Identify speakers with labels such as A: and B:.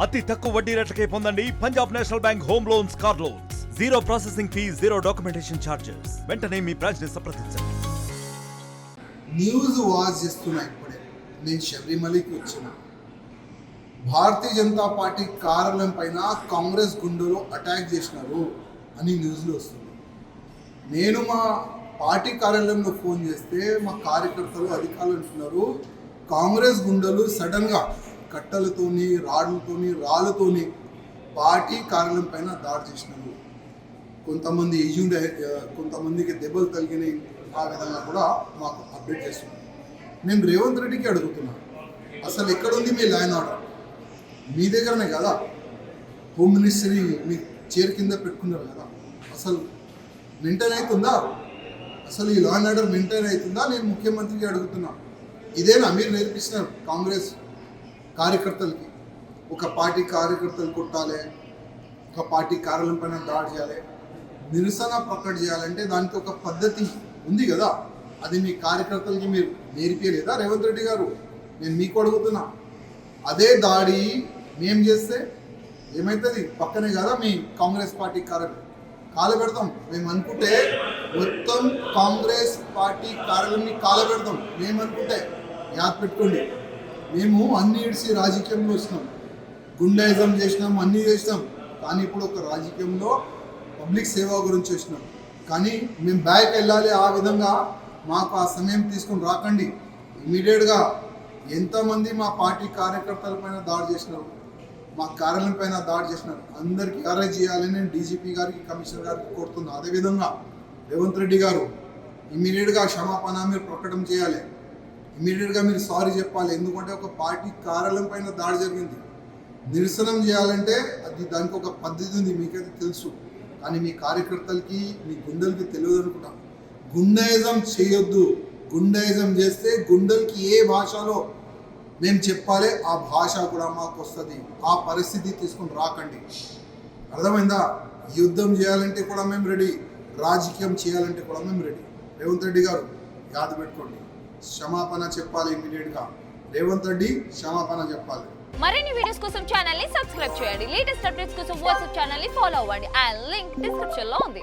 A: అతి తక్కువ వడ్డీ రేట్లకే పొందండి Punjab national bank home loans, car loans. Zero processing fee, zero documentation charges. వెంటనే మీ బ్రాంచ్ ని సంప్రదించండి.
B: న్యూస్ వాచ్ చేస్తున్నా. ఇప్పుడే నేను శబరిమలకి వచ్చిన. భారతీయ జనతా పార్టీ కార్యాలయం పైన కాంగ్రెస్ గుండెలు అటాక్ చేసినారు అని న్యూస్లో వస్తుంది. నేను మా పార్టీ కార్యాలయంలో ఫోన్ చేస్తే మా కార్యకర్తలు అధికారులు అంటున్నారు, కాంగ్రెస్ గుండెలు సడన్గా కట్టెలతోని, రాళ్ళతోని, రాళ్ళతోని పార్టీ కార్యాలయం పైన దాడి చేసినారు. కొంతమంది ఏజెంట్, కొంతమందికి దెబ్బలు తగిలినాయి. ఆ విధంగా కూడా మాకు అప్డేట్ చేస్తున్నారు. నేను రేవంత్ రెడ్డికి అడుగుతున్నాను, అసలు ఎక్కడుంది మీ లా అండ్ ఆర్డర్? మీ దగ్గరనే కదా హోమ్ మినిస్ట్రీ మీ చైర్ కింద పెట్టుకున్నారు కదా. అసలు మెయింటైన్ అవుతుందా? అసలు ఈ లా అండ్ ఆర్డర్ మెయింటైన్ అవుతుందా? నేను ముఖ్యమంత్రికి అడుగుతున్నా. ఇదేనా మీరు నేర్పిస్తున్నారు కాంగ్రెస్ కార్యకర్తలకి? ఒక పార్టీ కార్యకర్తలు కొట్టాలి, ఒక పార్టీ కార్యాలయం పైన దాడి చేయాలి, నిరసన ప్రకటన చేయాలంటే దానికి ఒక పద్ధతి ఉంది కదా. అది మీ కార్యకర్తలకి మీరు నేర్పించలేదా రేవంత్ రెడ్డి గారు? నేను మీకు అడుగుతున్నా. అదే దాడి మేము చేస్తే ఏమవుతుంది? పక్కనే కదా మీ కాంగ్రెస్ పార్టీ కార్యాలయం. కాలబెడతాం మేము అనుకుంటే, మొత్తం కాంగ్రెస్ పార్టీ కార్యాలయాన్ని కాలబెడతాం మేము అనుకుంటే. యాద్ పెట్టుకోండి, మేము అన్ని ఇడిసి రాజకీయంలో వచ్చినాం, గుండాయిజం చేసినాం, అన్నీ చేసినాం. కానీ ఇప్పుడు ఒక రాజకీయంలో పబ్లిక్ సేవ గురించి వచ్చినాం. కానీ మేము బ్యాక్ వెళ్ళాలి. ఆ విధంగా మాకు ఆ సమయం తీసుకొని రాకండి. ఇమీడియట్గా ఎంతమంది మా పార్టీ కార్యకర్తల పైన దాడి చేసినారు, మా కార్యాలయం పైన దాడి చేసినారు, అందరికీ అరెస్ట్ చేయాలని నేను డీజీపీ గారికి, కమిషనర్ గారికి కోరుతున్నాను. అదేవిధంగా రేవంత్ రెడ్డి గారు ఇమీడియట్గా క్షమాపణ మీరు ప్రకటన చేయాలి. ఇమీడియట్గా మీరు సారీ చెప్పాలి. ఎందుకంటే ఒక పార్టీ కార్యాలయం పైన దాడి జరిగింది. నిరసనం చేయాలంటే అది దానికి ఒక పద్ధతి ఉంది, మీకైతే తెలుసు. కానీ మీ కార్యకర్తలకి, మీ గుండెలకి తెలియదు అనుకుంటా. గుండాయిజం చేయొద్దు. గుండాయిజం చేస్తే గుండెలకి ఏ భాషలో మేము చెప్పాలి ఆ భాష కూడా మాకు వస్తుంది. ఆ పరిస్థితి తీసుకొని రాకండి. అర్థమైందా? యుద్ధం చేయాలంటే కూడా మేము రెడీ, రాజకీయం చేయాలంటే కూడా మేము రెడీ. రేవంత్ రెడ్డి గారు యాద పెట్టుకోండి, క్షమాపణ చెప్పాలి ఇమీడియట్గా. రేవంత్ రెడ్డి క్షమాపణ చెప్పాలి.
C: మరిన్ని వీడియోస్ కోసం ఛానల్ ని సబ్స్క్రైబ్ చేయండి. లేటెస్ట్ అప్డేట్స్ కోసం వాట్సాప్ ఛానల్ ని ఫాలో అవ్వండి. ఆ లింక్ డిస్క్రిప్షన్ లో ఉంది.